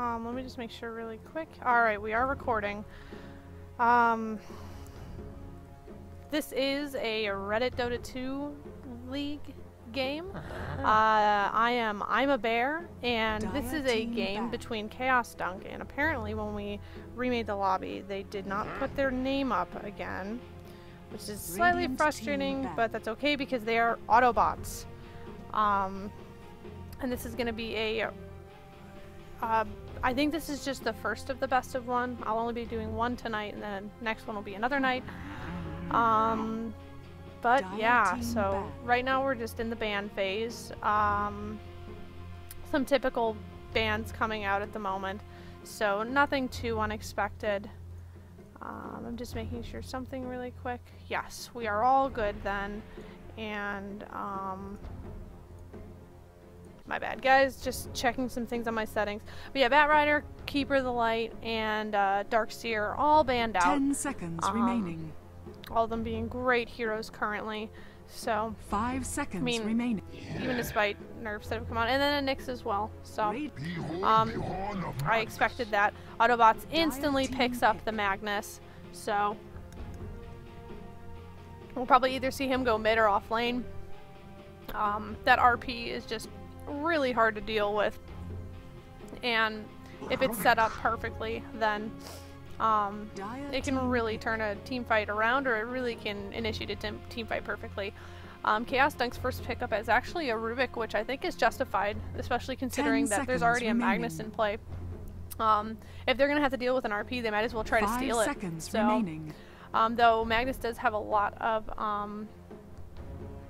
Let me just make sure really quick. Alright, we are recording. This is a Reddit Dota 2 League game. I'm a bear, and this is a game between Chaos Dunk, and apparently when we remade the lobby, they did not put their name up again, which is slightly frustrating, but that's okay because they are Autobots. And this is going to be a I think this is just the first of the best of one. I'll only be doing one tonight, and then next one will be another night. But yeah, so right now we're just in the ban phase. Some typical bans coming out at the moment, so nothing too unexpected. I'm just making sure something really quick. Yes, we are all good then, and my bad, guys. Just checking some things on my settings. But yeah, Batrider, Keeper of the Light, and Darkseer all banned out. 10 seconds remaining. All of them being great heroes currently. So 5 seconds remaining. Even despite nerfs that have come out, and then a Nyx as well. So I expected that. Autobots instantly picks up the Magnus. So we'll probably either see him go mid or off lane. That RP is just really hard to deal with, and if it's set up perfectly, then it can really turn a team fight around, or it really can initiate a team fight perfectly. Chaos Dunk's first pickup is actually a Rubik, which I think is justified, especially considering that there's already a Magnus in play. If they're gonna have to deal with an RP, they might as well try to steal it. 5 seconds so, remaining. Though Magnus does have a lot of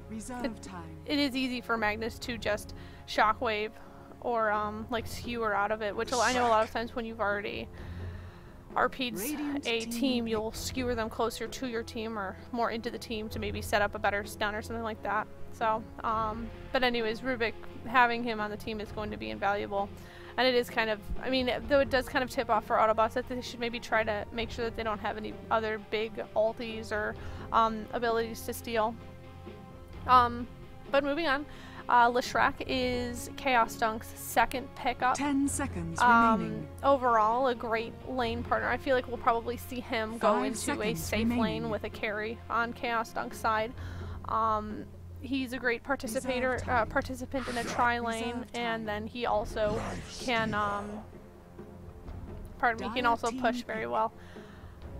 reserve time. It is easy for Magnus to just shockwave or like skewer out of it, which I know a lot of times when you've already RP'd a team, you'll skewer them closer to your team or more into the team to maybe set up a better stun or something like that. So, but anyways, Rubik, having him on the team is going to be invaluable. And it is kind of, I mean, though it does kind of tip off for Autobots that they should maybe try to make sure that they don't have any other big ultis or abilities to steal. But moving on, Leshrac is Chaos Dunk's second pickup. 10 seconds remaining. Overall, a great lane partner. I feel like we'll probably see him go into a safe lane with a carry on Chaos Dunk's side. He's a great participant in a tri-lane, and then he also can, can also push very well.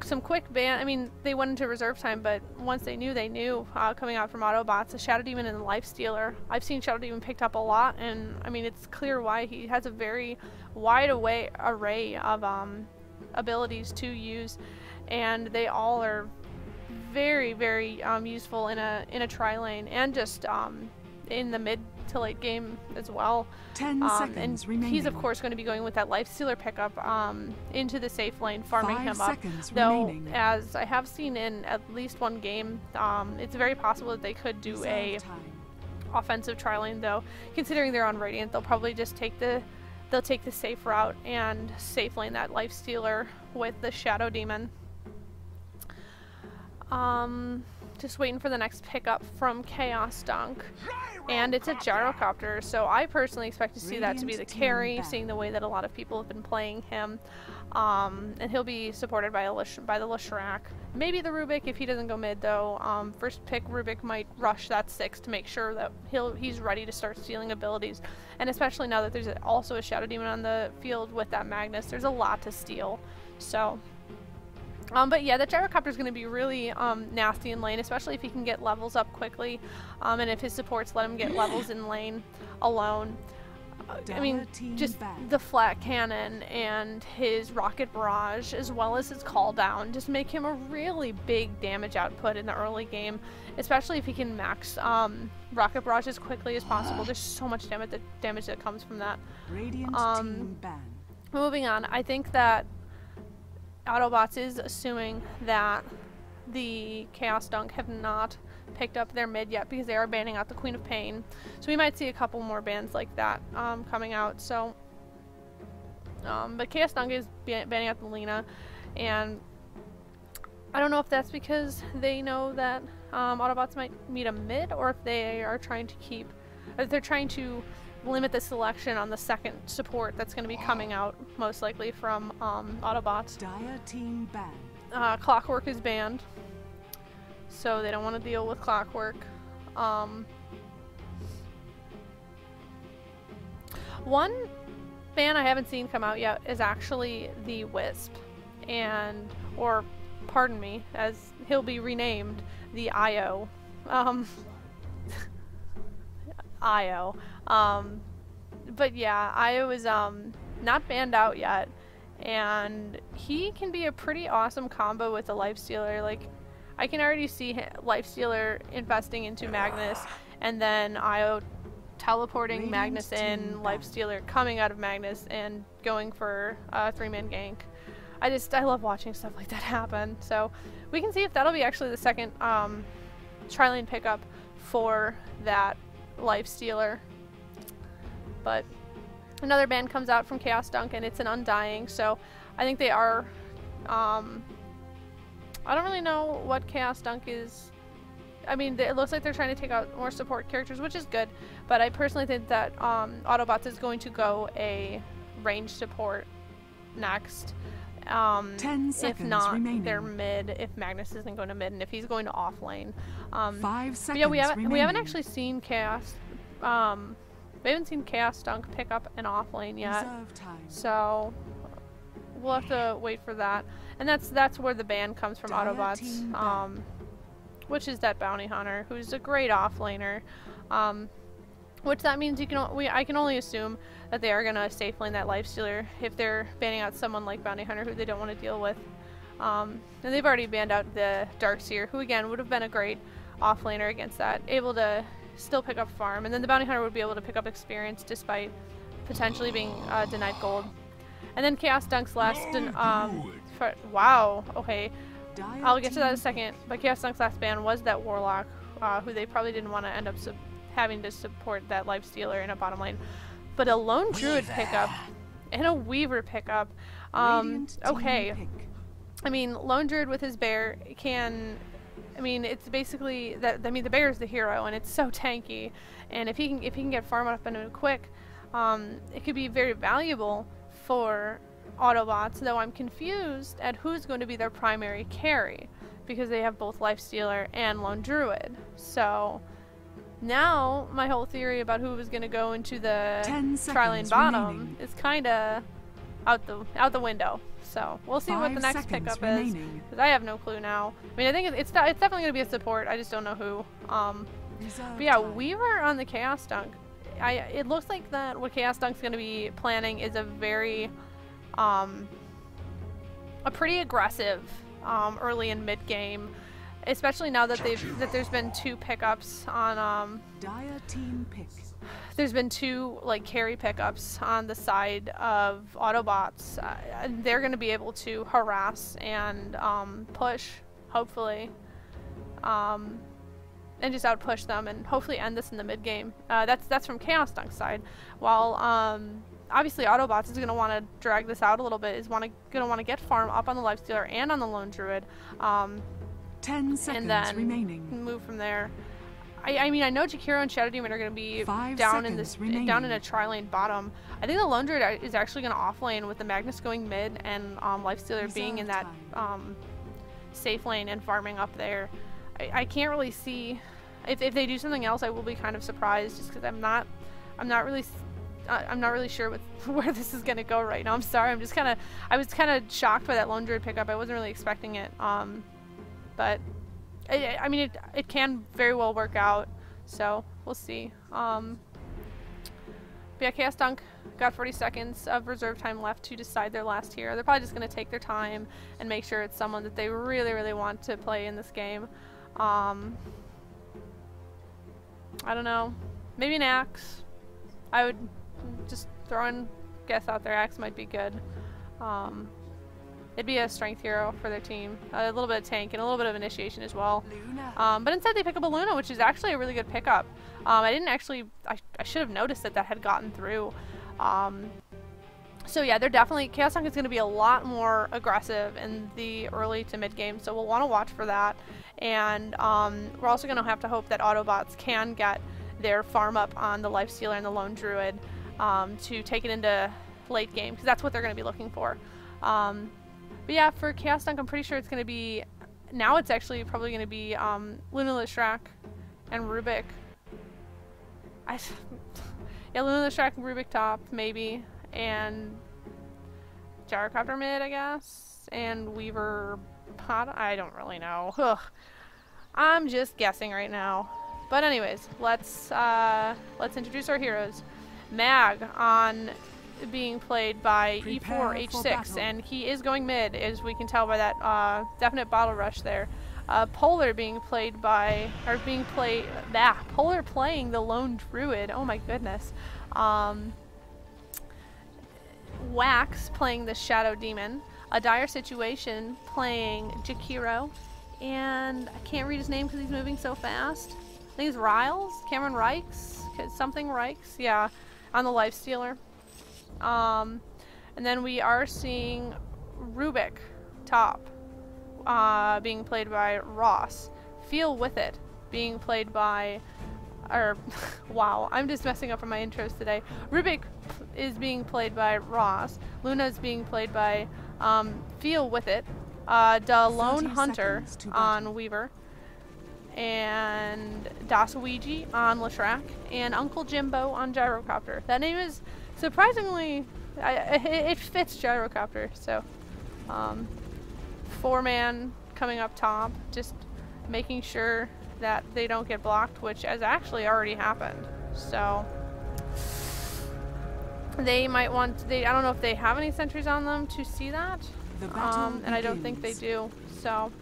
Some quick ban, I mean, they went into reserve time, but once they knew, coming out from Autobots, a Shadow Demon and a Lifestealer. I've seen Shadow Demon picked up a lot, and I mean, it's clear why. He has a very wide array of abilities to use, and they all are very, very useful in a tri-lane, and just in the mid to late game as well. 10 seconds remaining. He's of course going to be going with that Lifestealer pickup into the safe lane, farming 5 him up. seconds Though, remaining. as I have seen in at least one game, it's very possible that they could do a offensive tri-lane. Though, considering they're on Radiant, they'll probably just take the safe route and safe lane that Lifestealer with the Shadow Demon. Just waiting for the next pickup from Chaos Dunk, and it's a Gyrocopter, so I personally expect to see that to be the carry, seeing the way that a lot of people have been playing him, and he'll be supported by the Leshrac. Maybe the Rubik if he doesn't go mid, though. First pick Rubik might rush that 6 to make sure that he's ready to start stealing abilities, and especially now that there's also a Shadow Demon on the field with that Magnus, there's a lot to steal. So but yeah, the Gyrocopter is going to be really nasty in lane, especially if he can get levels up quickly, and if his supports let him get levels in lane alone. I mean, just the flat cannon and his rocket barrage, as well as his call down, just make him a really big damage output in the early game, especially if he can max rocket barrage as quickly as possible. There's so much damage that comes from that. Moving on, I think that Autobots is assuming that the Chaos Dunk have not picked up their mid yet because they are banning out the Queen of Pain. So we might see a couple more bans like that coming out. So, but Chaos Dunk is banning out the Lina, and I don't know if that's because they know that Autobots might meet a mid, or if they are trying to keep, if they're trying to limit the selection on the second support that's going to be coming out, most likely from Autobots. Dire team banned. Clockwork is banned, so they don't want to deal with Clockwork. One ban I haven't seen come out yet is actually the Wisp, or pardon me, as he'll be renamed, the IO. IO. But yeah, IO is not banned out yet, and he can be a pretty awesome combo with the Lifestealer. Like, I can already see Lifestealer investing into Magnus, and then IO teleporting Magnus in, Lifestealer coming out of Magnus, and going for a 3-man gank. I love watching stuff like that happen. So we can see if that'll be actually the second tri-lane pickup for that Lifestealer. But another ban comes out from Chaos Dunk, and it's an Undying, so I think they are, I don't really know what Chaos Dunk is. I mean, it looks like they're trying to take out more support characters, which is good, but I personally think that Autobots is going to go a range support next. 10 seconds if not, remaining. they're mid, if Magnus isn't going to mid, and if he's going to off lane. 5 seconds yeah, we haven't remaining. actually seen Chaos, we haven't seen Chaos Dunk pick up an off lane yet, so we'll have to wait for that. And that's where the ban comes from Autobots, which is that Bounty Hunter, who's a great off laner. Which that means I can only assume that they are gonna safe lane that Lifestealer if they're banning out someone like Bounty Hunter, who they don't want to deal with. And they've already banned out the Darkseer, who again would have been a great off laner against that, able to still pick up farm, and then the Bounty Hunter would be able to pick up experience despite potentially being denied gold. And then Chaos Dunk's last, wow, okay, I'll get to that in a second, but Chaos Dunk's last ban was that Warlock, who they probably didn't want to end up having to support that Lifestealer in a bottom lane. But a Lone Druid pickup and a Weaver pickup, okay. I mean, Lone Druid with his bear can, I mean, it's basically that. I mean, the bear is the hero, and it's so tanky. And if he can get farm up into quick, it could be very valuable for Autobots. Though I'm confused at who's going to be their primary carry, because they have both Lifestealer and Lone Druid. So now my whole theory about who was going to go into the tri-lane bottom is kind of out the window. So we'll see what the next pickup is, because I have no clue now. I mean, I think it's definitely going to be a support. I just don't know who. But yeah, Weaver on the Chaos Dunk. It looks like that what Chaos Dunk's going to be planning is a very, a pretty aggressive early and mid game, especially now that there's been 2 pickups on Dire team pick. There's been 2 like carry pickups on the side of Autobots. They're going to be able to harass and push, hopefully, and just outpush them and hopefully end this in the mid game. That's from Chaos Dunk's side. While obviously Autobots is going to want to drag this out a little bit. Is going to want to get farm up on the Lifestealer and on the Lone Druid. 10 seconds and then remaining. Move from there. I mean, I know Jakiro and Shadow Demon are going to be down in a tri-lane bottom. I think the Lone Druid is actually going to off lane with the Magnus going mid and Lifestealer being in that safe lane and farming up there. I can't really see if they do something else. I will be kind of surprised, just because I'm not really sure where this is going to go right now. I'm sorry. I was kind of shocked by that Lone Druid pickup. I wasn't really expecting it. But I mean, it can very well work out, so we'll see. But yeah, Chaos Dunk got 40 seconds of reserve time left to decide their last hero. They're probably just going to take their time and make sure it's someone that they really, really want to play in this game. I don't know. Maybe an Axe. I would just throw in guess out there. Axe might be good. It'd be a strength hero for their team. A little bit of tank and a little bit of initiation as well. But instead they pick up a Luna, which is actually a really good pickup. I should have noticed that had gotten through. So yeah, they're definitely, Chaos Dunk is going to be a lot more aggressive in the early to mid game, so we'll want to watch for that. And we're also going to have to hope that Autobots can get their farm up on the Lifestealer and the Lone Druid to take it into late game, because that's what they're going to be looking for. But yeah, for Chaos Dunk, I'm pretty sure it's going to be, now it's actually probably going to be Luna Lishrak and Rubik. Yeah, Luna Lishrak and Rubik top, maybe, and Gyrocopter mid, I guess, and Weaver pot. I don't really know. Ugh. I'm just guessing right now. But anyways, let's introduce our heroes. Mag on being played by E4 H6, and he is going mid, as we can tell by that definite bottle rush there. Polar being played by, or being played, Polar playing the Lone Druid, oh my goodness. Wax playing the Shadow Demon. A Dire Situation playing Jakiro. And I can't read his name because he's moving so fast. I think it's Riles? Cameron Reichs? Something Reichs? Yeah, on the Lifestealer. And then we are seeing Rubik top. Being played by Ross. Feel With It being played by, wow, I'm just messing up on my intros today. Rubik is being played by Ross. Luna is being played by Feel With It. The Lone Hunter on Weaver. And Dasawiji on Lishrak. And Uncle Jimbo on Gyrocopter. That name is surprisingly, it fits Gyrocopter, so 4-man coming up top, just making sure that they don't get blocked, which has actually already happened. So they might want, I don't know if they have any sentries on them to see that, and I don't think they do. So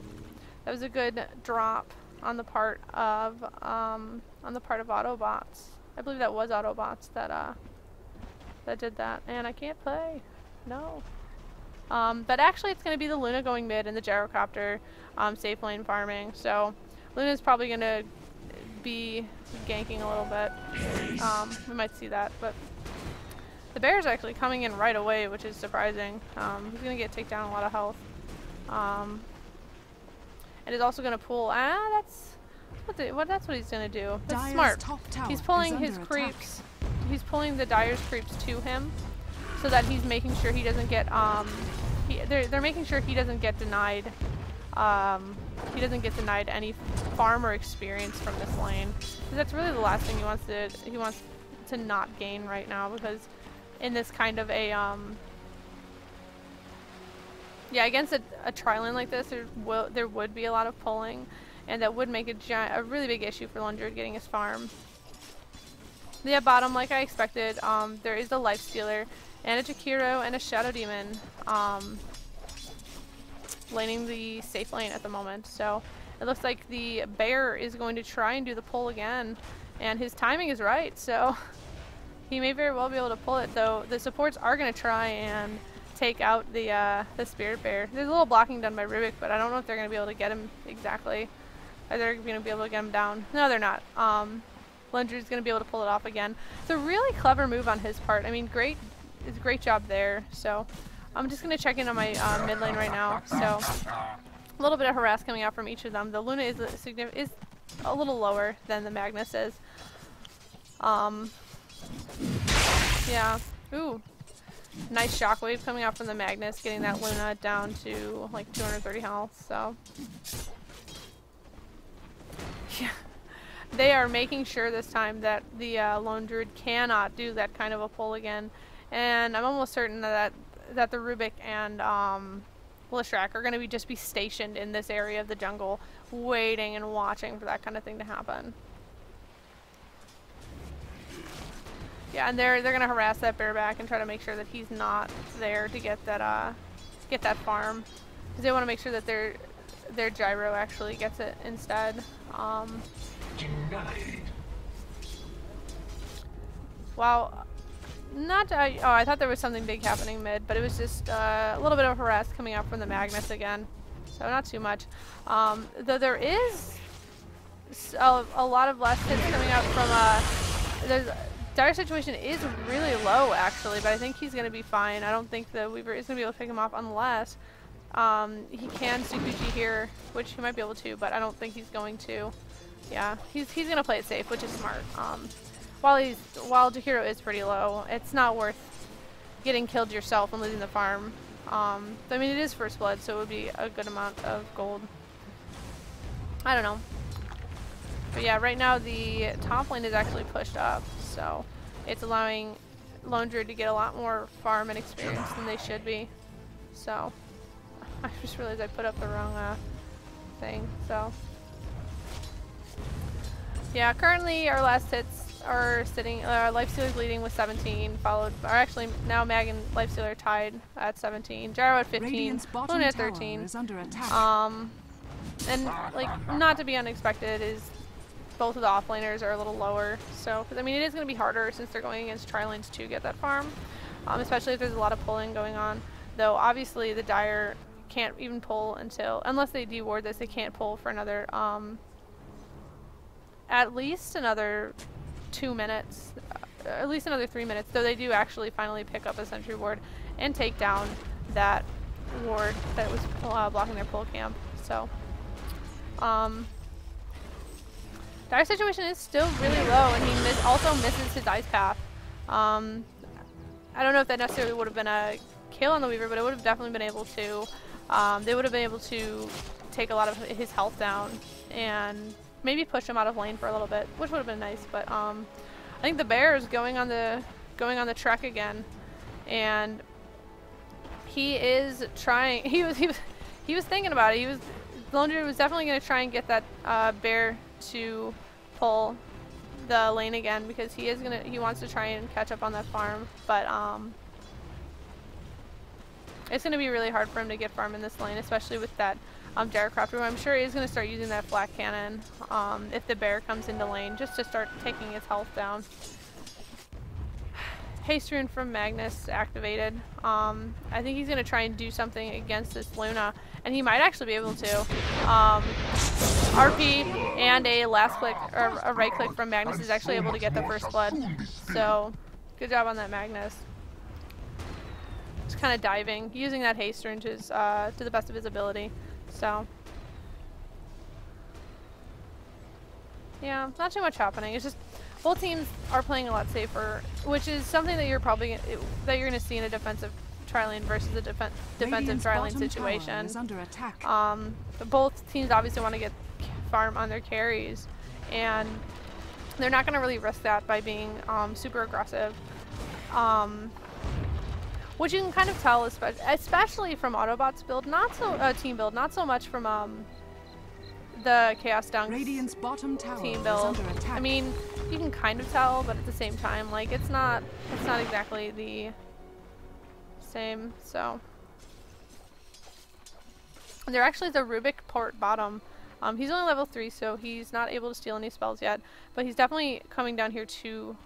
that was a good drop on the part of Autobots. I believe that was Autobots that that did that, and I can't play. No. But actually it's going to be the Luna going mid and the Gyrocopter safe lane farming. So Luna's probably going to be ganking a little bit. We might see that, but the bear's actually coming in right away, which is surprising. He's going to get take down a lot of health. And is also going to pull. That's what he's going to do. That's smart. He's pulling his creeps. He's pulling the Dire's creeps to him, so that he's making sure he doesn't get they're making sure he doesn't get denied any farm or experience from this lane, because that's really the last thing he wants to not gain right now, because in this kind of a yeah, against a tri-lane like this, there would be a lot of pulling, and that would make a really big issue for Lone Druid getting his farm. Yeah, bottom, like I expected, there is a Lifestealer and a Jakiro and a Shadow Demon laning the safe lane at the moment. So it looks like the bear is going to try and do the pull again, and his timing is right, so he may very well be able to pull it, though the supports are going to try and take out the Spirit Bear. There's a little blocking done by Rubik, but I don't know if they're going to be able to get him exactly. Are they going to be able to get him down? No, they're not. Lone Druid's going to be able to pull it off again. It's a really clever move on his part. I mean, it's a great job there. So I'm just going to check in on my mid lane right now. So a little bit of harass coming out from each of them. The Luna is a little lower than the Magnus is. Yeah. Ooh. Nice shockwave coming out from the Magnus, getting that Luna down to like 230 health. So yeah. They are making sure this time that the Lone Druid cannot do that kind of a pull again, and I'm almost certain that the Rubik and Lishrak are going to just be stationed in this area of the jungle, waiting and watching for that kind of thing to happen. Yeah, and they're going to harass that bear back and try to make sure that he's not there to get that farm, because they want to make sure that their gyro actually gets it instead. Wow. I thought there was something big happening mid, but it was just a little bit of harass coming out from the Magnus again. So not too much. Though there is a lot of less hits coming out from Dire Situation is really low actually, but I think he's going to be fine. I don't think the Weaver is going to be able to pick him off unless he can Tsukuchi here, which he might be able to, but I don't think he's going to. Yeah, he's gonna play it safe, which is smart. While Jakiro is pretty low, it's not worth getting killed yourself and losing the farm. I mean, it is first blood, so it would be a good amount of gold. I don't know. But yeah, right now the top lane is actually pushed up, so it's allowing Lone Druid to get a lot more farm and experience than they should be. So I just realized I put up the wrong thing. So yeah, currently our last hits are sitting. Lifestealer's leading with 17, followed, or actually now Mag and Lifestealer tied at 17. Gyro at 15, Luna at 13. And like, not to be unexpected is both of the offlaners are a little lower. So, I mean, it is going to be harder since they're going against tri-lanes to get that farm, especially if there's a lot of pulling going on. Though obviously the Dire can't even pull unless they deward this, they can't pull for another at least another 2 minutes, at least another 3 minutes. Though they do actually finally pick up a sentry ward and take down that ward that was blocking their pull camp. So Dire's situation is still really low, and he also misses his ice path. I don't know if that necessarily would have been a kill on the Weaver, but it would have definitely been able to. They would have been able to take a lot of his health down and maybe push him out of lane for a little bit, which would have been nice. But I think the bear is going on the trek again, and he is trying. He was thinking about it. Lone Druid was definitely going to try and get that bear to pull the lane again, because he wants to try and catch up on that farm. But it's going to be really hard for him to get farm in this lane, especially with that Gyrocopter. I'm sure he's going to start using that flak cannon if the bear comes into lane, just to start taking his health down. Haste rune from Magnus activated. I think he's going to try and do something against this Luna, and he might actually be able to. RP and a last click, or a right click from Magnus is actually able to get the first blood. So good job on that Magnus. Just kind of diving, using that haste rune to the best of his ability. So yeah, not too much happening. It's just both teams are playing a lot safer, which is something that you're probably going to see in a defensive tri-lane versus a defensive tri-lane situation. Both teams obviously want to get farm on their carries, and they're not going to really risk that by being super aggressive. Which you can kind of tell, especially from Autobots build, not so team build, not so much from the Chaos Dunk's team build. I mean, you can kind of tell, but at the same time, like, it's not exactly the same. So they're actually the Rubik port bottom. He's only level 3, so he's not able to steal any spells yet, but he's definitely coming down here to,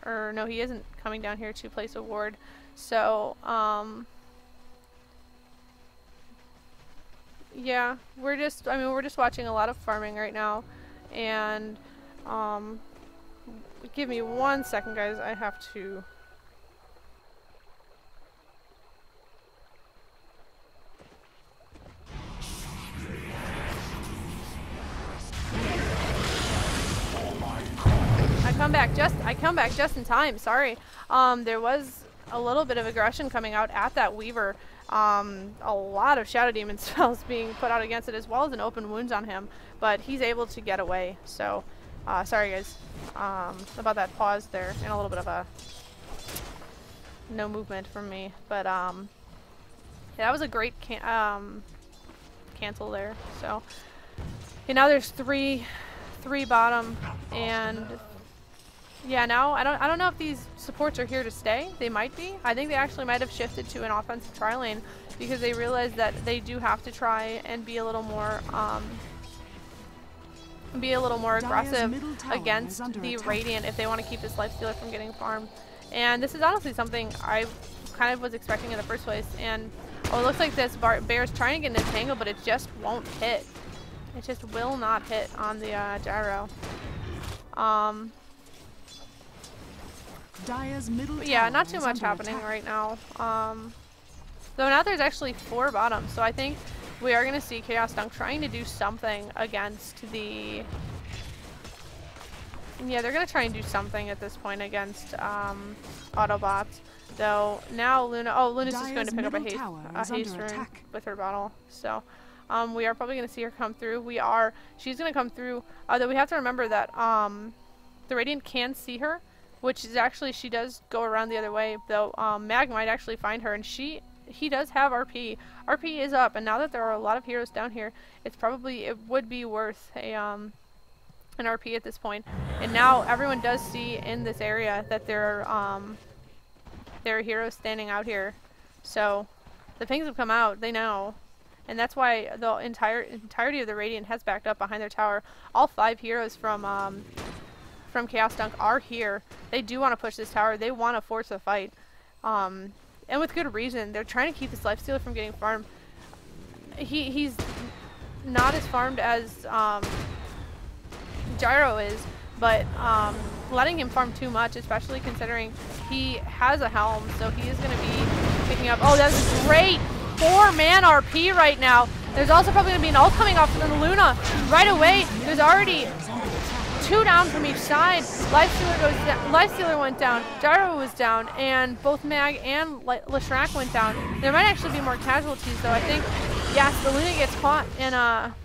or no, he isn't coming down here to place a ward. So yeah, we're just watching a lot of farming right now, and give me 1 second, guys. I have to. I come back just in time. Sorry. There was a little bit of aggression coming out at that Weaver. A lot of Shadow Demon spells being put out against it, as well as an open wounds on him, but he's able to get away. So sorry guys about that pause there, and a little bit of a no movement from me, but yeah, that was a great cancel there. So okay, now there's three bottom, and yeah, now I don't know if these supports are here to stay. They might be. I think they actually might have shifted to an offensive tri lane, because they realized that they do have to try and be a little more aggressive against the Radiant if they want to keep this Lifestealer from getting farmed. And this is honestly something I kind of was expecting in the first place. And oh, it looks like this bear's trying to get an entangle, but it just won't hit. It just will not hit on the gyro. But yeah, not too much happening right now. Though now there's actually 4 bottoms, so I think we are going to see Chaos Dunk trying to do something against the Yeah, they're gonna try and do something at this point against Autobots. Though now Luna's just going to pick up a haste rune with her bottle. So we are probably gonna see her come through. She's gonna come through. Though we have to remember that the Radiant can see her, which is actually she does go around the other way. Though Mag might actually find her, and he does have RP. RP is up, and now that there are a lot of heroes down here, it would be worth a an RP at this point. And now everyone does see in this area that there are heroes standing out here. So the pings have come out, they know. And that's why the entirety of the Radiant has backed up behind their tower. All 5 heroes from Chaos Dunk are here. They do want to push this tower. They want to force a fight. And with good reason. They're trying to keep this Lifestealer from getting farmed. He's not as farmed as Gyro is, but letting him farm too much, especially considering he has a helm, so he is going to be picking up. Oh, that's a great 4-man RP right now. There's also probably going to be an ult coming off from the Luna right away. There's already 2 down from each side. Lifestealer goes down. Lifestealer went down. Gyro was down, and both Mag and Leshrac went down. There might actually be more casualties, though. I think, yes, the Luna gets caught, and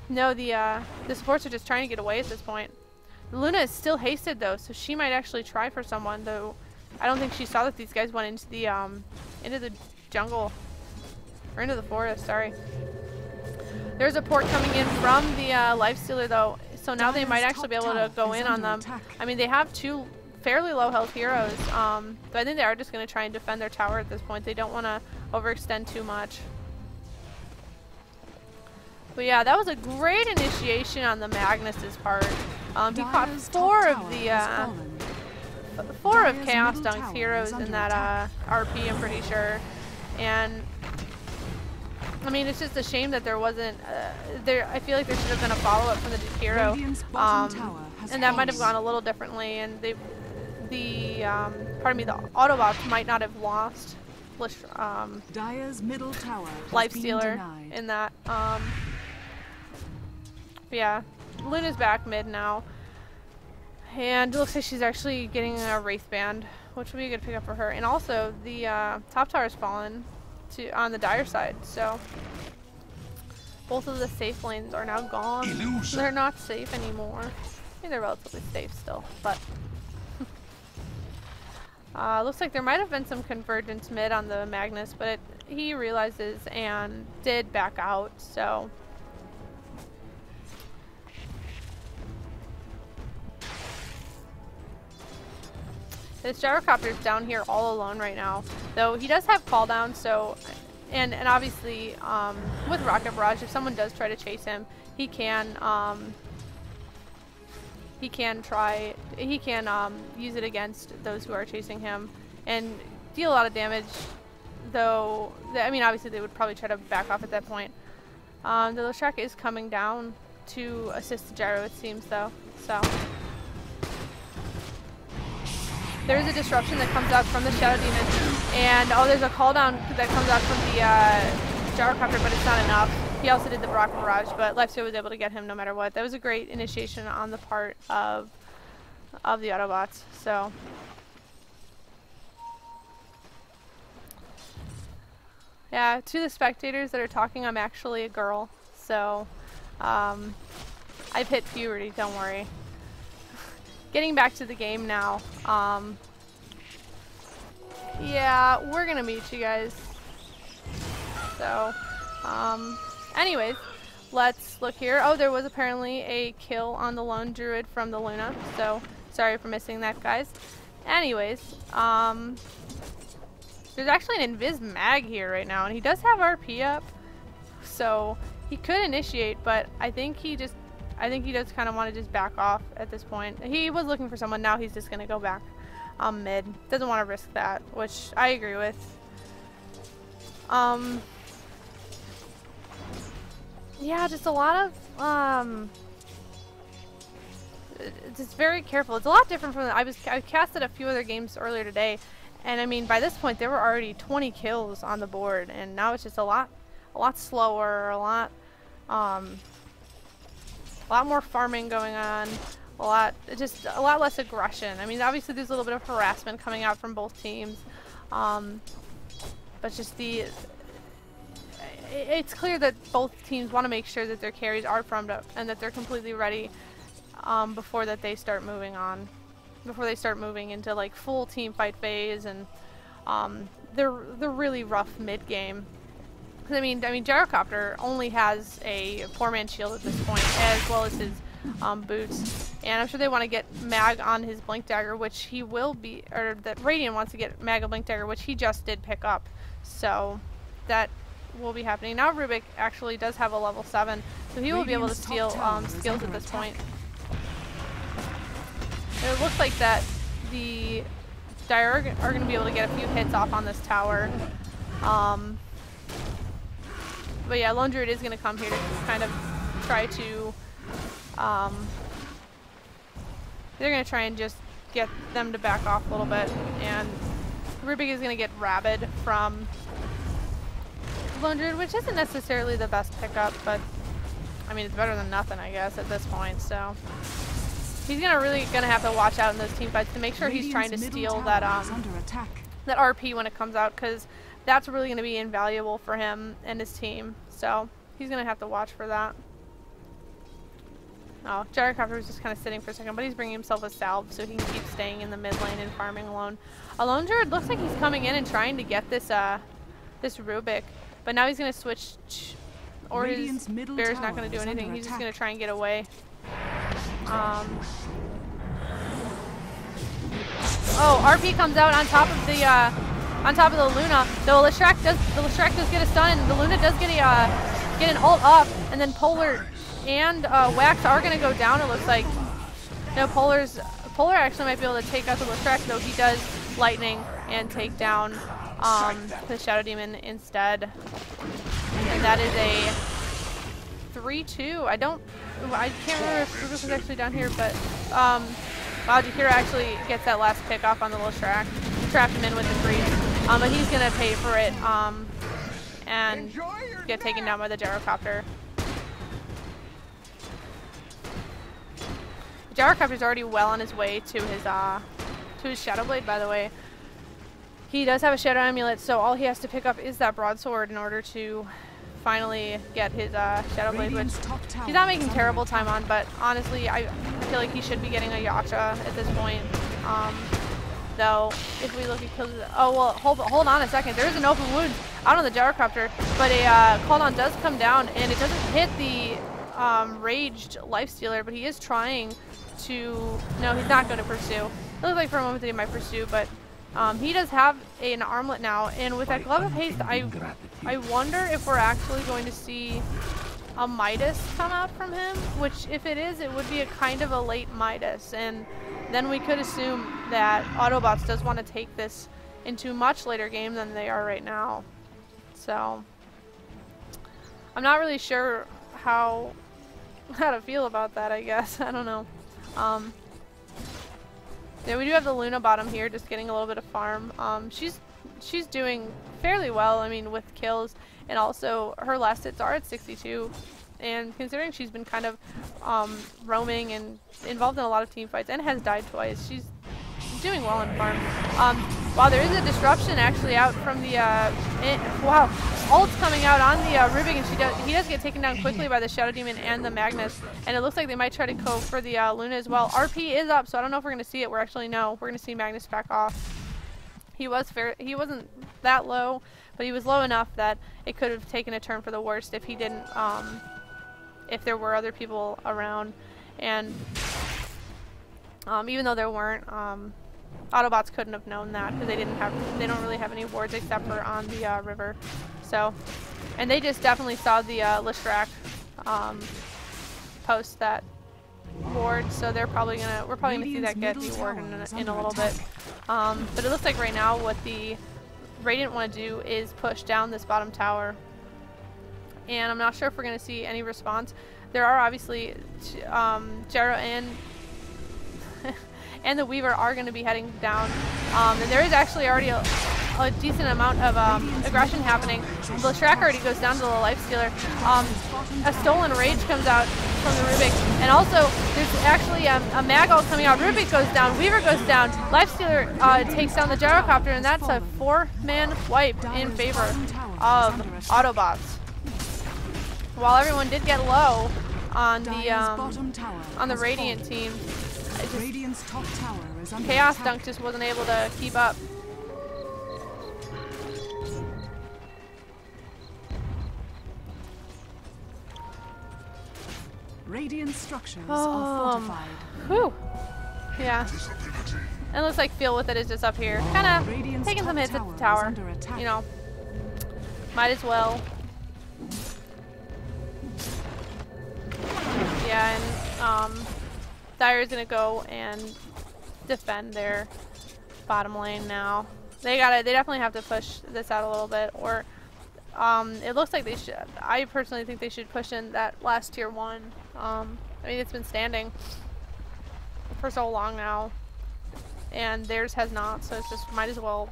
no, the supports are just trying to get away at this point. Luna is still hasted though, so she might actually try for someone, though I don't think she saw that these guys went into the jungle, or into the forest, sorry. There's a port coming in from the Lifestealer though, so now they might actually be able to go in on them. I mean, they have 2 fairly low health heroes, but I think they are just going to try and defend their tower at this point. They don't want to overextend too much. But yeah, that was a great initiation on the Magnus's part. He caught 4 of Chaos Dunk's heroes in that RP, I'm pretty sure. And I mean, it's just a shame that there wasn't I feel like there should have been a follow-up from the hero, and that might have gone a little differently. And the Autobots might not have lost Lifestealer in that. Yeah, Luna's back mid now, and it looks like she's actually getting a Wraith Band, which will be a good pickup for her. And also, the top tower's fallen on the Dire side, so both of the safe lanes are now gone. Illusion. They're not safe anymore. I think they're relatively safe still, but looks like there might have been some convergence mid on the Magnus, but he realizes and did back out, so. This gyrocopter's down here all alone right now, though he does have call down, so, and obviously with Rocket Barrage, if someone does try to chase him, he can use it against those who are chasing him and deal a lot of damage, though, I mean, obviously they would probably try to back off at that point. The Leshrac is coming down to assist the Gyro, it seems, though, so. There's a disruption that comes out from the Shadow Demon, and there's a call down that comes out from the gyrocopter, but it's not enough. He also did the Rocket Barrage, but Lifestealer was able to get him no matter what. That was a great initiation on the part of the Autobots. So yeah, to the spectators that are talking, I'm actually a girl, so I've hit puberty. Don't worry. Getting back to the game now. Yeah, we're gonna meet you guys. So, anyways, let's look here. Oh, there was apparently a kill on the lone druid from the Luna, so sorry for missing that, guys. Anyways, there's actually an Invis Mag here right now, and he does have RP up, so he could initiate, but I think he does kind of want to just back off at this point. He was looking for someone, now he's just going to go back mid. Doesn't want to risk that, which I agree with. Yeah, just a lot of, just very careful. It's a lot different from, I casted a few other games earlier today, and I mean, by this point, there were already 20 kills on the board, and now it's just a lot slower, a lot more farming going on, just a lot less aggression. I mean, obviously there's a little bit of harassment coming out from both teams, but just it's clear that both teams want to make sure that their carries are farmed up and that they're completely ready before they start moving into like full team fight phase, and they're really rough mid game. I mean, Gyrocopter only has a 4-man shield at this point, as well as his boots, and I'm sure they want to get Mag on his Blink Dagger, which he will be, or that Radiant wants to get Mag a Blink Dagger, which he just did pick up, so that will be happening. Now Rubik actually does have a level 7, so he will be able to steal skills at this point. It looks like that the Dire are going to be able to get a few hits off on this tower. But yeah, Lone Druid is going to come here to kind of try to... they're going to try and just get them to back off a little bit. And Rubik is going to get Rabid from Lone Druid, which isn't necessarily the best pickup, but I mean, it's better than nothing, I guess, at this point. So he's really gonna have to watch out in those team fights to make sure he's trying to steal that that RP when it comes out, because that's really gonna be invaluable for him and his team. So he's gonna have to watch for that. Oh, Gyrocopter was just kind of sitting for a second, but he's bringing himself a salve so he can keep staying in the mid lane and farming alone. A Lone Druid looks like he's coming in and trying to get this this Rubik, but now he's gonna switch, or his bear's not gonna do anything. He's just gonna try and get away. Oh, RP comes out on top of the Luna. The Leshrac does get a stun, and the Luna does get an ult up, and then Polar and Wax are gonna go down. It looks like. No, Polar actually might be able to take out the Leshrac, though he does lightning and take down the Shadow Demon instead, and that is a 3-2. I can't remember if Rubik was actually down here, but wow, Jakira actually gets that last pick off on the Leshrac. Trapped him in with the freeze, but he's gonna pay for it and get taken down by the Gyrocopter. The Gyrocopter's already well on his way to his Shadow Blade, by the way. He does have a Shadow Amulet, so all he has to pick up is that Broadsword in order to finally get his Shadow Blade, which he's not making terrible time on, but honestly, I feel like he should be getting a Yaksha at this point. Though, if we look at kills, oh well, hold on a second. There is an open wound out on the Gyrocopter, but a Called On does come down, and it doesn't hit the Raged Lifestealer, but he is trying to. No, he's not going to pursue. It looks like for a moment that he might pursue, but he does have an armlet now, and with that Glove of Haste, I wonder if we're actually going to see a Midas come out from him, which if it is, it would be a kind of a late Midas, and then we could assume that Autobots does want to take this into a much later game than they are right now. So I'm not really sure how to feel about that, I guess. I don't know. Yeah, we do have the Luna bottom here, just getting a little bit of farm. She's doing fairly well, I mean, with kills, and also her last hits are at 62. And considering she's been kind of roaming and involved in a lot of team fights and has died twice, she's doing well in farm. Wow, there is a disruption actually out from the wow, ult's coming out on the Rubik, and he does get taken down quickly by the Shadow Demon and the Magnus, and it looks like they might try to go for the Luna as well. RP is up, so I don't know if we're going to see it. We're going to see Magnus back off. He wasn't that low, but he was low enough that it could have taken a turn for the worst if he didn't if there were other people around, and even though there weren't, Autobots couldn't have known that because they don't really have any wards except for on the river. So, and they just definitely saw the Leshrac post that ward, so we're probably gonna see that get dewarded in a little bit. But it looks like right now what the Radiant want to do is push down this bottom tower, and I'm not sure if we're gonna see any response. There are obviously Gyro and the Weaver are going to be heading down, and there is actually already a decent amount of aggression happening. The Shrek already goes down to the Lifestealer. A Stolen Rage comes out from the Rubik. And also, there's actually a Mag ult coming out. Rubik goes down, Weaver goes down, Lifestealer takes down the Gyrocopter, and that's a 4-man wipe in favor of Autobots. While everyone did get low on the Radiant team, Chaos Dunk just wasn't able to keep up. Radiant structures are fortified. Whew. Yeah. And it looks like Feel With It is just up here. Kind of taking some hits at the tower. You know, might as well. Yeah, and Dire is going to go and defend their bottom lane now. They definitely have to push this out a little bit, or it looks like they should. I personally think they should push in that last tier 1. I mean, it's been standing for so long now, and theirs has not, so it's just might as well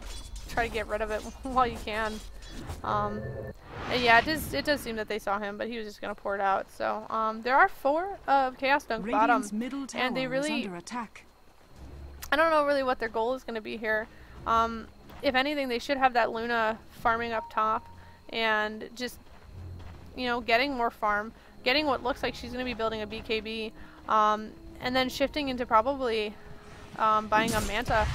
try to get rid of it while you can. And yeah, it does seem that they saw him, but he was just going to pour it out. So there are 4 of Chaos Dunk bottom, and they really, I don't know really what their goal is going to be here. If anything, they should have that Luna farming up top and just, you know, getting more farm, getting what looks like she's going to be building a BKB, and then shifting into probably buying a Manta.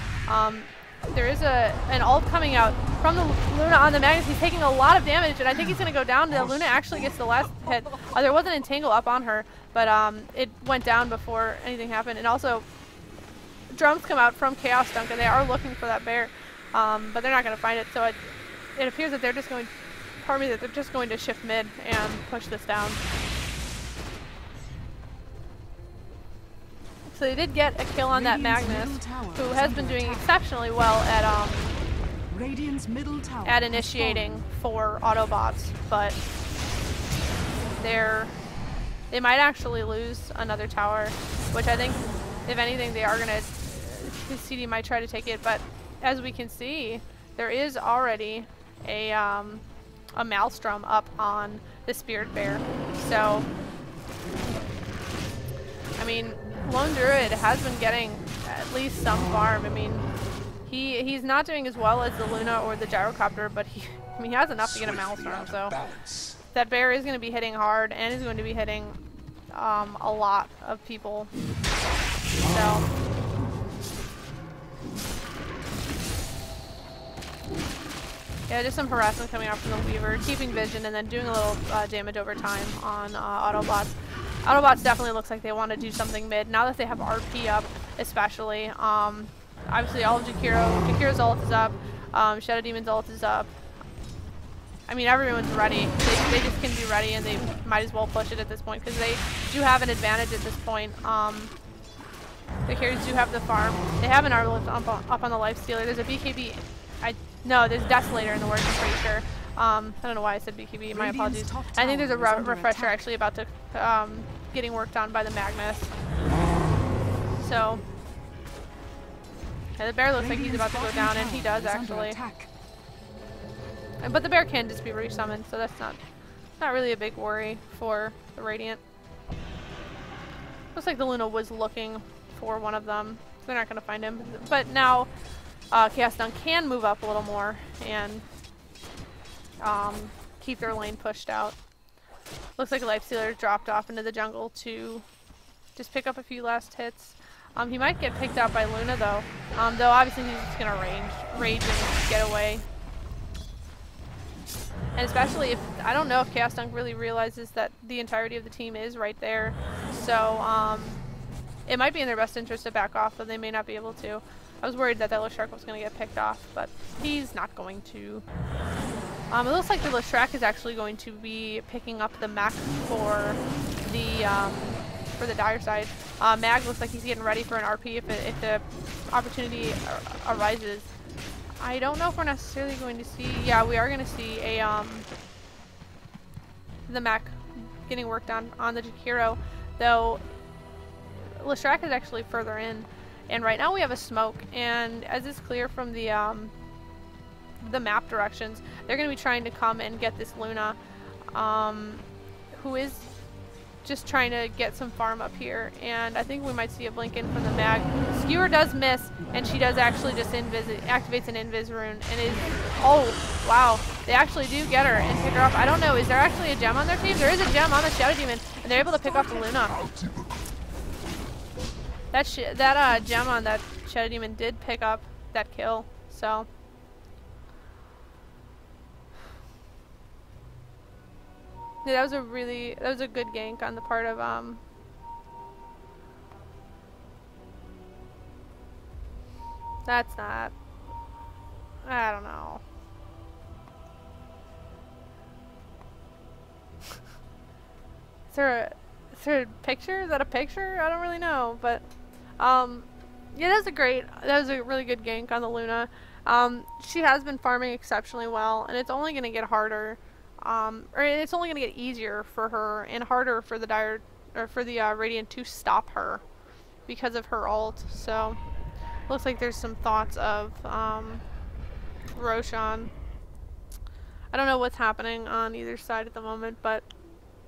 There is an ult coming out from the Luna on the Magnus. He's taking a lot of damage, and I think he's going to go down. The Luna actually gets the last hit. There was an entangle up on her, but it went down before anything happened. And also, drums come out from Chaos Dunk, and they are looking for that bear, but they're not going to find it. So it appears that they're just going, pardon me, that they're just going to shift mid and push this down. So they did get a kill on that Magnus, who has been doing exceptionally well at initiating for Autobots, but they might actually lose another tower, which I think, if anything, they are going to, CD might try to take it, but as we can see, there is already a Maelstrom up on the Spirit Bear. So, I mean, Lone Druid has been getting at least some farm. I mean, he's not doing as well as the Luna or the Gyrocopter, but he has enough to get a Maelstrom. So that bear is going to be hitting hard and is going to be hitting a lot of people. So yeah, just some harassment coming out from the Weaver, keeping vision, and then doing a little damage over time on Autobots. Autobots definitely looks like they want to do something mid, now that they have RP up, especially. Obviously all of Jakiro's ult is up, Shadow Demon's ult is up. I mean, everyone's ready. They just can be ready, and they might as well push it at this point, because they do have an advantage at this point. The carries do have the farm. They have an Arbalist up on the Lifestealer. There's a BKB. No, there's Desolator in the works, I'm pretty sure. I don't know why I said BKB, my apologies. I think there's a refresher actually about to getting worked on by the Magnus. So yeah, the bear looks like he's about to go down, and he does actually. But the bear can just be resummoned, so that's not really a big worry for the Radiant. Looks like the Luna was looking for one of them. They're not going to find him. But now Chaos Dunk can move up a little more and keep their lane pushed out. Looks like Lifestealer dropped off into the jungle to just pick up a few last hits. He might get picked out by Luna though. Though obviously he's just going to rage and get away. And especially if, I don't know if Chaos Dunk really realizes that the entirety of the team is right there. So it might be in their best interest to back off, but they may not be able to. I was worried that Leshrac was going to get picked off, but he's not going to. It looks like the Leshrac is actually going to be picking up the mech for the Dire side. Mag looks like he's getting ready for an RP if the opportunity arises. I don't know if we're necessarily going to see. Yeah, we are going to see a the mech getting worked on the Jakiro, though Leshrac is actually further in. And right now we have a smoke, and as is clear from the the map directions, they're going to be trying to come and get this Luna, who is just trying to get some farm up here. And I think we might see a blink in from the mag. Skewer does miss, and she does actually just activates an invis rune, and is, oh wow, they actually do get her and pick her up. I don't know, is there actually a gem on their team? There is a gem on the Shadow Demon, and they're able to pick up the Luna. That gem on that Shadow Demon did pick up that kill, so. Yeah, that was a good gank on the part of that's not, I don't know. Is there a picture? Is that a picture? I don't really know, but yeah, that was a really good gank on the Luna. She has been farming exceptionally well, and it's only going to get harder. Or it's only going to get easier for her and harder for the Radiant to stop her because of her ult. So looks like there's some thoughts of Roshan. I don't know what's happening on either side at the moment, but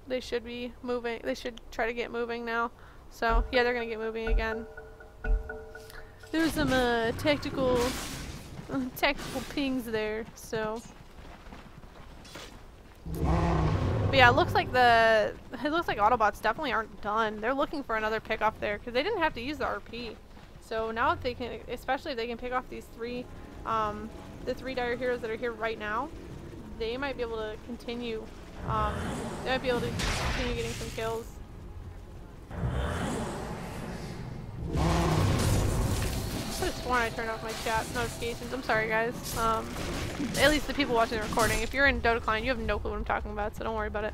they should be moving. They should try to get moving now. So yeah, they're going to get moving again. There's some tactical pings there, so. But yeah, it looks like Autobots definitely aren't done. They're looking for another pick off there because they didn't have to use the RP. So now if they can, especially if they can pick off these the three dire heroes that are here right now, they might be able to continue. They might be able to continue getting some kills. I could have sworn I turned off my chat notifications. I'm sorry, guys. At least the people watching the recording. If you're in Dota Client, you have no clue what I'm talking about, so don't worry about it.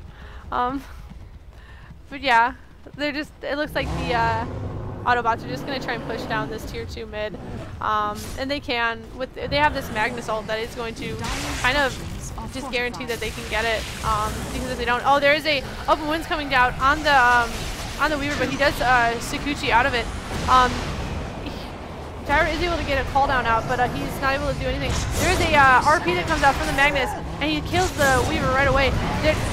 But yeah, they're just. It looks like the Autobots are just gonna try and push down this tier 2 mid, and they can. They have this Magnus ult that is going to kind of just guarantee that they can get it. Because if they don't, oh, there is a open wind's coming down on the Weaver, but he does Sakuchi out of it. Tyra is able to get a call down out, but he's not able to do anything. There's a RP that comes out from the Magnus, and he kills the Weaver right away.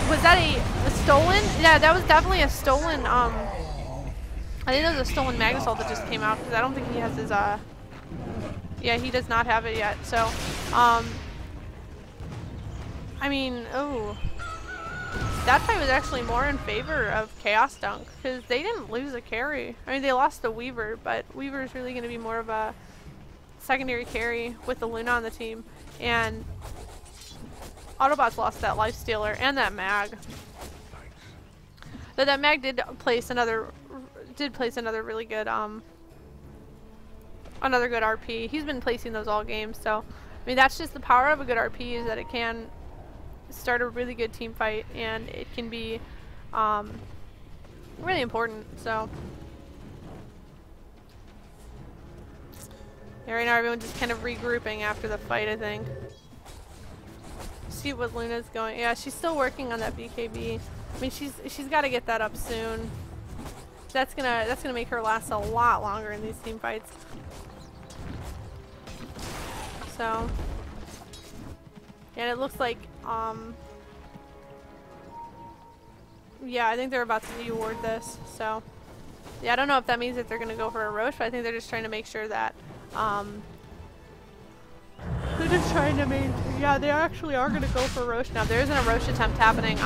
Was that a stolen? Yeah, that was definitely a stolen. I think that was a stolen Magnus ult that just came out, because I don't think he has his. Yeah, he does not have it yet. So, I mean, oh. That fight was actually more in favor of Chaos Dunk, because they didn't lose a carry. I mean, they lost the Weaver, but Weaver is really going to be more of a secondary carry with the Luna on the team. And Autobots lost that Lifestealer and that Mag. But that Mag did place another really good another good RP. He's been placing those all games, so I mean that's just the power of a good RP, is that it can start a really good team fight, and it can be really important. So yeah, right now everyone's just kind of regrouping after the fight, I think. See what Luna's going. Yeah, she's still working on that BKB. I mean, she's got to get that up soon. That's gonna make her last a lot longer in these team fights. So, and it looks like yeah, I think they're about to reward this. So, yeah, I don't know if that means that they're gonna go for a Roche, but I think they're just trying to make sure that they're just trying to make. Yeah, they actually are gonna go for a Roche now. There isn't a Roche attempt happening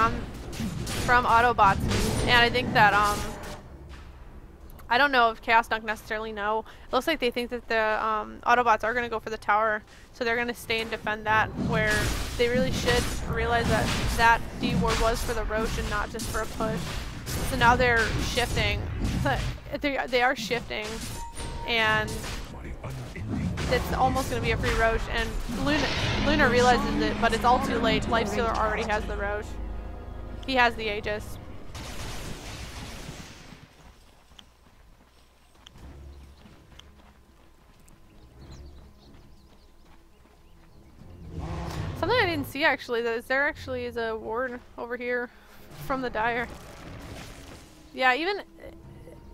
from Autobots, and I think that I don't know if Chaos Dunk necessarily know. It looks like they think that the Autobots are going to go for the tower, so they're going to stay and defend that, where they really should realize that that D-ward was for the Roche and not just for a push. So now they're shifting. They are shifting, and it's almost going to be a free Roche, and Luna realizes it, but it's all too late. Lifestealer already has the Roche. He has the Aegis. Something I didn't see actually, though, is there actually is a ward over here from the Dire. Yeah, even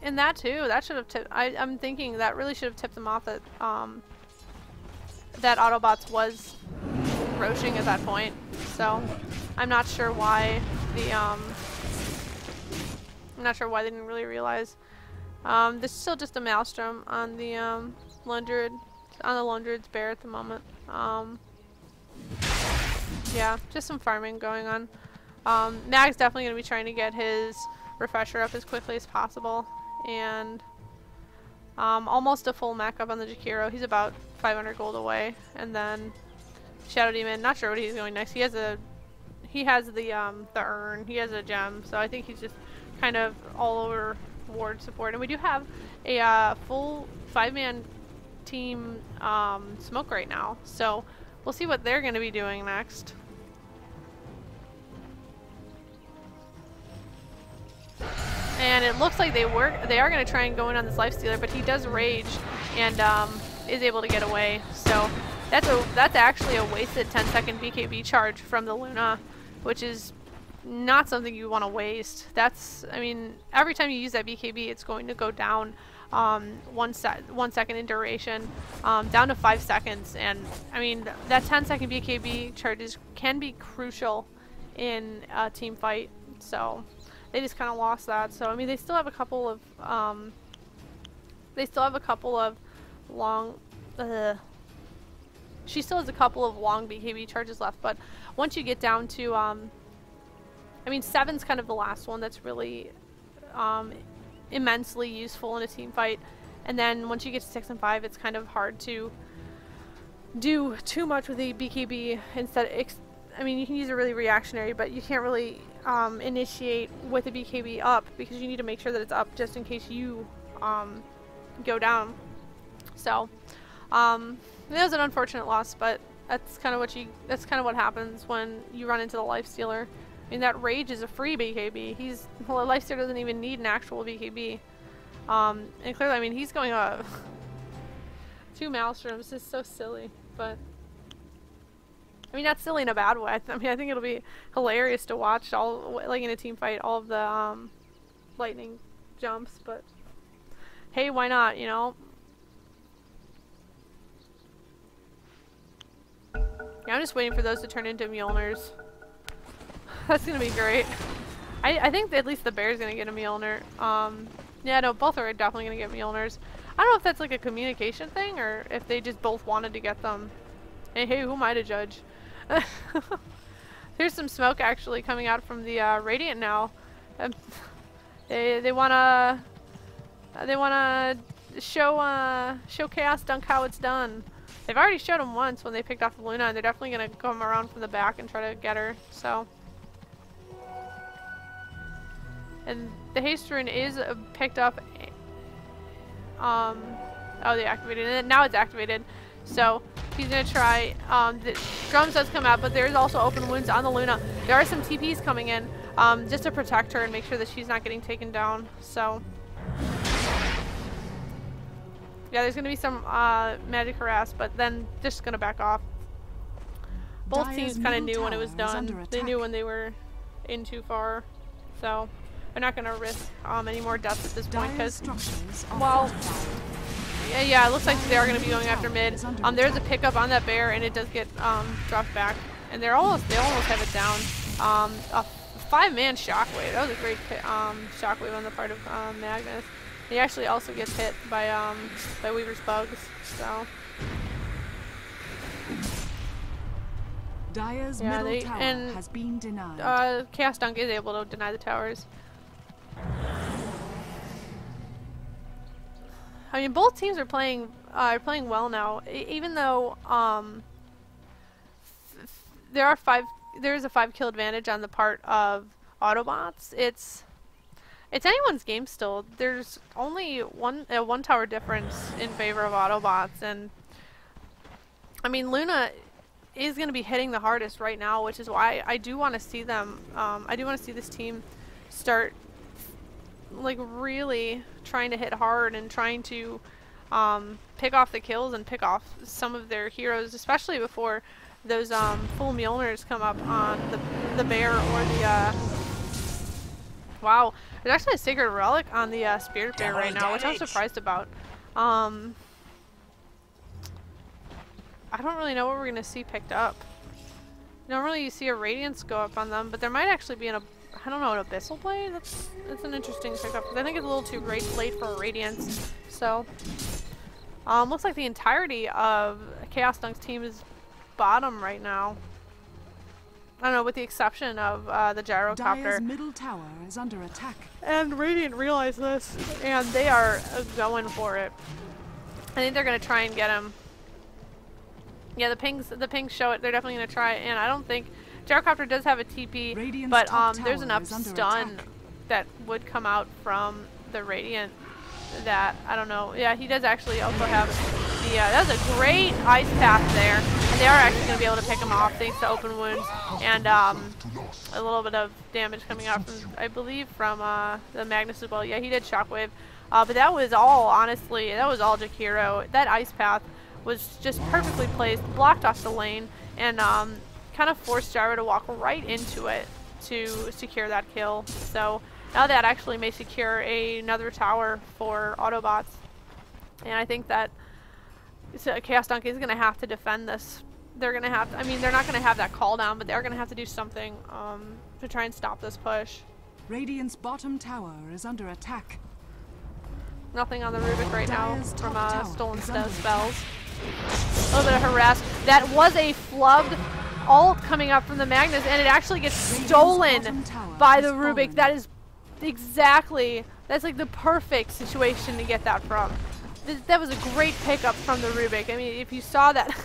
in that too, that should have tipped. I'm thinking that really should have tipped them off that that Autobots was roaching at that point. So I'm not sure why the I'm not sure why they didn't really realize. There's still just a maelstrom on the lone druid's bear at the moment. Yeah, just some farming going on. Mag's definitely going to be trying to get his refresher up as quickly as possible, and almost a full mech up on the Jakiro. He's about 500 gold away, and then Shadow Demon. Not sure what he's going next. He has the urn. He has a gem, so I think he's just kind of all over ward support. And we do have a full 5-man team smoke right now, so we'll see what they're going to be doing next. And it looks like they are going to try and go in on this Lifestealer, but he does rage and is able to get away. So that's actually a wasted 10-second BKB charge from the Luna, which is not something you want to waste. I mean, every time you use that BKB, it's going to go down 1 second in duration, down to 5 seconds. And I mean, that 10-second BKB charges can be crucial in a team fight. So they just kind of lost that. So I mean, they still have a couple of long. She still has a couple of long BKB charges left, but once you get down to I mean, 7's kind of the last one that's really immensely useful in a team fight, and then once you get to 6 and 5, it's kind of hard to do too much with the BKB. I mean, you can use a really reactionary, but you can't really initiate with the BKB up, because you need to make sure that it's up just in case you go down. So that was an unfortunate loss, but that's kind of what happens when you run into the Lifestealer. I mean, that rage is a free BKB. Lifestealer doesn't even need an actual BKB. And clearly, I mean, he's going up 2 Maelstroms. It's so silly, but I mean, not silly in a bad way. I mean, I think it'll be hilarious to watch like in a team fight, all of the lightning jumps, but hey, why not, you know? Yeah, I'm just waiting for those to turn into Mjolnirs. That's gonna be great. I think at least the bear's gonna get a Mjolnir. Yeah, no, both are definitely gonna get Mjolnirs. I don't know if that's like a communication thing, or if they just both wanted to get them. Hey, who am I to judge? There's some smoke actually coming out from the Radiant now. They wanna show Chaos Dunk how it's done. They've already showed him once when they picked off the Luna, and they're definitely gonna come around from the back and try to get her. So, and the haste rune is picked up. Oh, they activated it. Now it's activated. So he's gonna try. The drums does come out, but there's also open wounds on the Luna. There are some TPs coming in, just to protect her and make sure that she's not getting taken down. So yeah, there's gonna be some magic harass, but then just gonna back off. Both teams kind of knew when it was done. They knew when they were in too far, so they're not gonna risk any more deaths at this point, because, well, yeah, it looks like they are gonna be going after mid. There's a pickup on that bear, and it does get dropped back, and they almost have it down. A 5-man shockwave. That was a great shockwave on the part of Magnus. He actually also gets hit by Weaver's bugs. So Dire's middle tower has been denied. Chaos Dunk is able to deny the towers. I mean, both teams are playing well now. Even though there is a 5-kill advantage on the part of Autobots, it's anyone's game still. There's only a 1 tower difference in favor of Autobots, and I mean, Luna is going to be hitting the hardest right now, which is why I do want to see them. I do want to see this team start like really trying to hit hard and trying to pick off the kills and pick off some of their heroes, especially before those full Mjolnirs come up on the bear or the wow, there's actually a sacred relic on the spirit bear right now, which I'm surprised about. I don't really know what we're gonna see picked up. Normally you see a Radiance go up on them, but there might actually be I don't know, an Abyssal Blade? That's an interesting pickup, because I think it's a little too late for a Radiance. So, looks like the entirety of Chaos Dunk's team is bottom right now. I don't know, with the exception of the Gyrocopter. Dire's middle tower is under attack. And Radiant realized this, and they are going for it. I think they're going to try and get him. Yeah, the pings show it. They're definitely going to try, and I don't think Gyrocopter does have a TP, Radiant's but there's tower enough is under stun attack. that would come out from the Radiant that, I don't know. Yeah, he does actually also have the, that was a great ice path there, and they are actually going to be able to pick him off thanks to open wounds and a little bit of damage coming out from, I believe, from the Magnus as well. Yeah, he did Shockwave, but that was all, honestly, that was all Jakiro. That ice path was just perfectly placed, blocked off the lane, and kind of forced Gyro to walk right into it to secure that kill. So now that actually may secure another tower for Autobots. And I think that Chaos Dunk is going to have to defend this. They're going to have to, I mean, they're not going to have that call down, but they're going to have to do something to try and stop this push. Radiant's bottom tower is under attack. Nothing on the Rubik right now Dire's from top tower stolen is under spells. A little bit of harass. That was a flubbed ult coming up from the Magnus, and it actually gets stolen by the Rubik. That is exactly, that's like the perfect situation to get that from. That was a great pickup from the Rubik. I mean, if you saw that,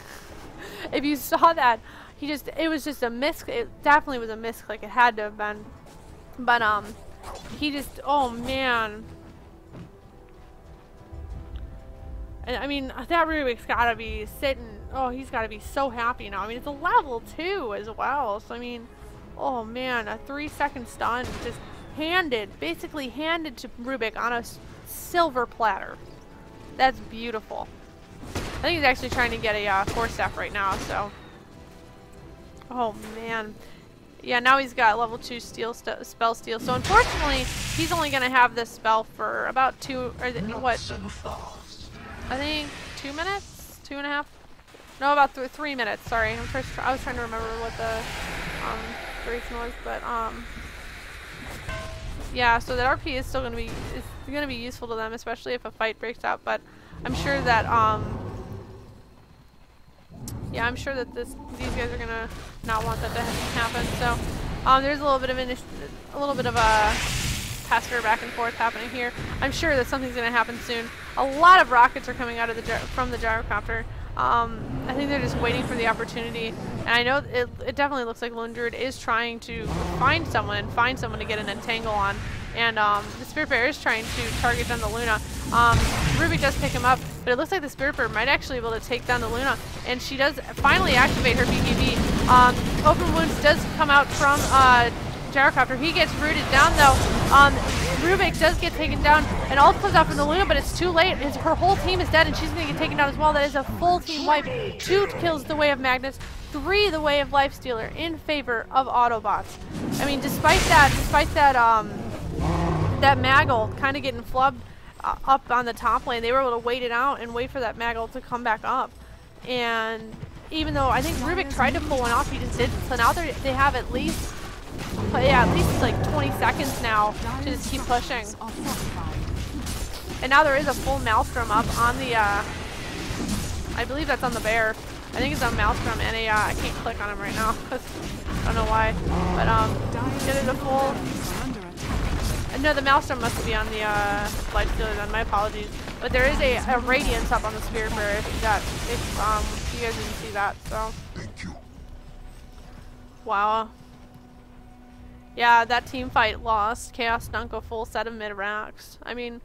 if you saw that, it was just a miss. It definitely was a misclick. It had to have been. But, he just, oh man. And I mean, that Rubik's gotta be sitting, oh, he's gotta be so happy now. I mean, it's a level 2 as well. So, I mean, oh man, a 3-second stun just basically handed to Rubik on a silver platter. That's beautiful. I think he's actually trying to get a Force Staff right now, so. Oh man. Yeah, now he's got level 2 spell steal. So unfortunately, he's only gonna have this spell for about I think 2 minutes? 2.5? No, about 3 minutes. Sorry, I was trying to remember what the duration was, but yeah. So that RP is still gonna be useful to them, especially if a fight breaks out. But I'm sure that yeah, I'm sure that these guys are gonna not want that to happen. So there's a little bit of a pester back and forth happening here. I'm sure that something's gonna happen soon. A lot of rockets are coming out of from the Gyrocopter. I think they're just waiting for the opportunity. And I know it definitely looks like Lone Druid is trying to find someone to get an entangle on. And the Spirit Bear is trying to target down the Luna. Ruby does pick him up, but it looks like the Spirit Bear might actually be able to take down the Luna. And she does finally activate her BKB. Open Wounds does come out from Gyrocopter. He gets rooted down though. Rubik does get taken down, and ult comes out from the Luna, but it's too late. Her whole team is dead, and she's going to get taken down as well. That is a full team wipe. 2 kills the way of Magnus, 3 the way of Lifestealer in favor of Autobots. I mean, despite that that mag ult kind of getting flubbed up on the top lane, they were able to wait it out and wait for that mag ult to come back up. And even though I think Rubik tried to pull one off, he just didn't. So now they have at least like 20 seconds now to just keep pushing. And now there is a full Maelstrom up on the, I believe that's on the bear. I think it's on Maelstrom, and I can't click on him right now because I don't know why. But it is a full. No, the Maelstrom must be on the Lifestealer then. My apologies. But there is a Radiance up on the Spirit Bear if you guys didn't see that. So. Thank you. Wow. Yeah, that team fight lost Chaos Dunk a full set of mid-racks. I mean,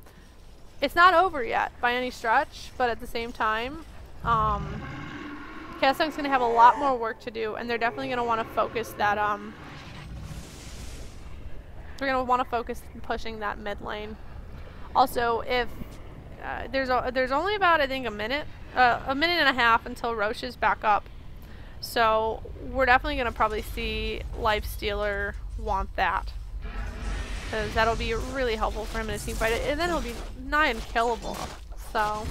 it's not over yet by any stretch, but at the same time, Chaos Dunk's going to have a lot more work to do, and they're definitely going to want to focus that, they're going to want to focus pushing that mid lane. Also, if there's only about, I think, a minute and a half until Roche is back up. So we're definitely going to probably see Lifestealer want that, because that'll be really helpful for him in a team fight, and then he'll be nigh unkillable. So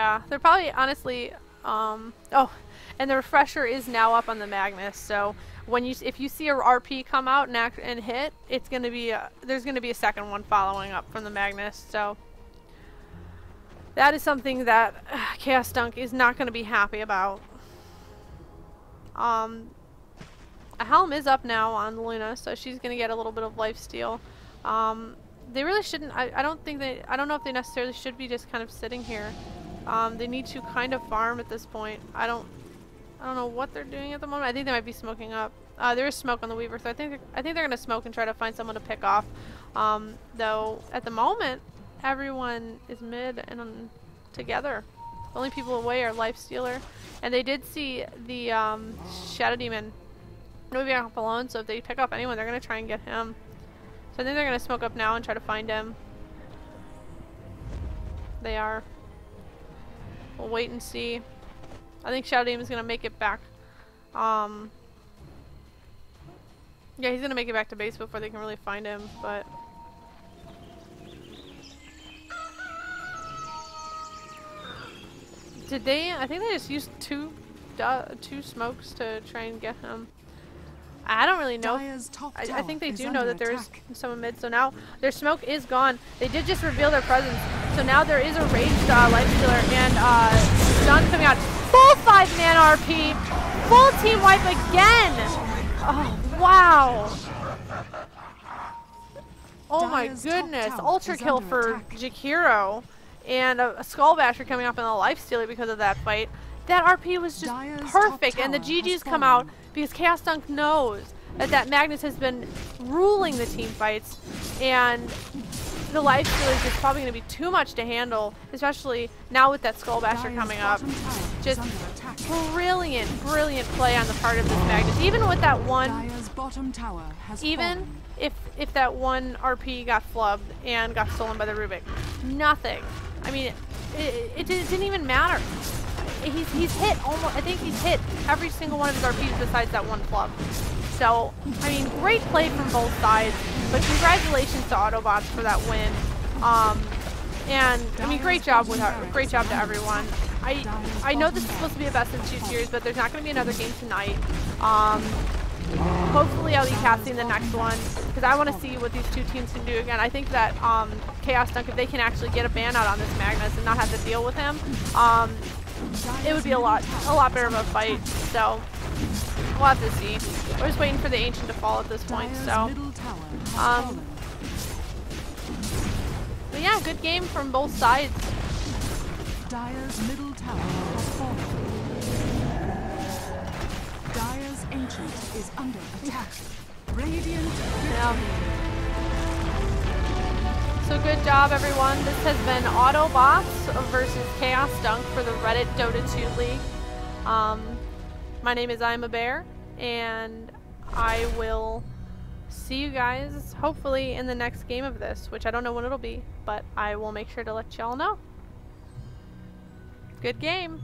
Yeah, they're probably honestly. Oh, and the refresher is now up on the Magnus. So when if you see a RP come out and hit, it's gonna be there's gonna be a second one following up from the Magnus. So that is something that Chaos Dunk is not gonna be happy about. A helm is up now on Luna, so she's gonna get a little bit of lifesteal. They really shouldn't. I don't know if they necessarily should be just kind of sitting here. They need to kind of farm at this point. I don't know what they're doing at the moment. I think they might be smoking up. There is smoke on the Weaver, so I think they're gonna smoke and try to find someone to pick off. Though at the moment, everyone is mid and together. The only people away are Lifestealer, and they did see the Shadow Demon moving up alone. So if they pick off anyone, they're gonna try and get him. So I think they're gonna smoke up now and try to find him. They are. We'll wait and see. I think Shadow Demon's gonna make it back. Yeah, he's gonna make it back to base before they can really find him, but did they? I think they just used two smokes to try and get him. I don't really know. I think they do know that there's someone mid, so now their smoke is gone. They did just reveal their presence, so now there is a raged Lifestealer and stun coming out. Full 5-man RP, full team wipe again. Oh wow! Oh my goodness! Ultra kill for Jakiro, and a Skull Basher coming up in the Lifestealer because of that fight. That RP was just perfect, and the GGs come out because Chaos Dunk knows that Magnus has been ruling the team fights, and the Lifestealer is just probably going to be too much to handle, especially now with that Skull Basher coming up. Just brilliant play on the part of this Magnus. Even with that one, even if that one RP got flubbed and got stolen by the Rubik, nothing. I mean, it didn't even matter. He's hit almost. I think he's hit every single one of his RPs besides that one flub. So I mean, great play from both sides. But congratulations to Autobots for that win. And I mean, great job to everyone. I know this is supposed to be a best of 2 series, but there's not going to be another game tonight. Hopefully I'll be casting the next one because I want to see what these two teams can do again. I think that Chaos Dunk, if they can actually get a ban out on this Magnus and not have to deal with him, it would be a lot better of a fight. So we'll have to see. We're just waiting for the Ancient to fall at this point. So but yeah, good game from both sides. Dire's middle tower has fallen. Dire's Ancient is under attack. Radiant. So good job, everyone. This has been Autobots versus Chaos Dunk for the Reddit Dota 2 League. My name is I'm a Bear, and I will see you guys hopefully in the next game of this, which I don't know when it'll be, but I will make sure to let y'all know. Good game.